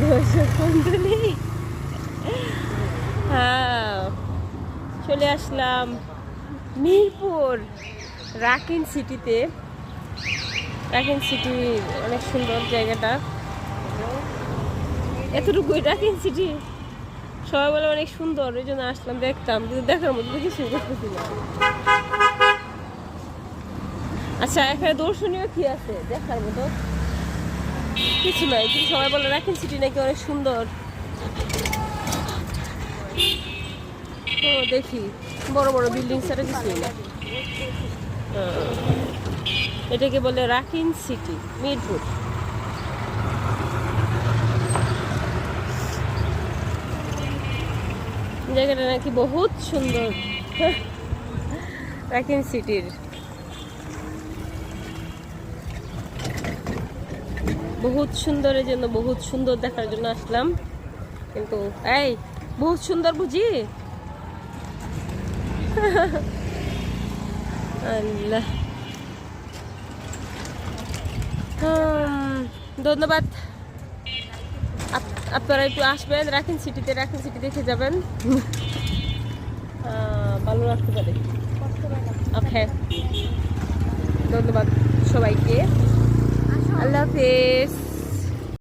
দর্শক মণ্ডলী, হ্যাঁ চলে আসলাম মিরপুর রাকিন সিটিতে। রাকিন সিটি অনেক সুন্দর জায়গাটা, এতটুকুই রাকিন সিটি। সবাই বলে অনেক সুন্দর, ওই জন্য আসলাম, দেখতাম, কিন্তু দেখার মধ্যে কিছু করতেছি না। আচ্ছা, এখানে দর্শনীয় কি আছে দেখার মতো? কিছু নয়, কিন্তু সবাই বলে রাকিন সিটি নাকি অনেক সুন্দর। তো দেখি, বড় বড় বিল্ডিং ছাড়া কিছুই না। এটাকে বলে রাকিন সিটি, মিরপুর। জায়গাটা নাকি বহুত সুন্দর। রাকিন সিটির বহুত সুন্দরের জন্য, বহুত সুন্দর দেখার জন্য আসলাম। কিন্তু এই বহুত সুন্দর বুঝি। আল্লাহ, ধন্যবাদ। আপনারা একটু আসবেন রাকিন সিটিতে, রাকিন সিটি দেখে যাবেন, ভালো রাখতে পারে। ওকে, ধন্যবাদ সবাইকে, আল্লাহ হাফেজ।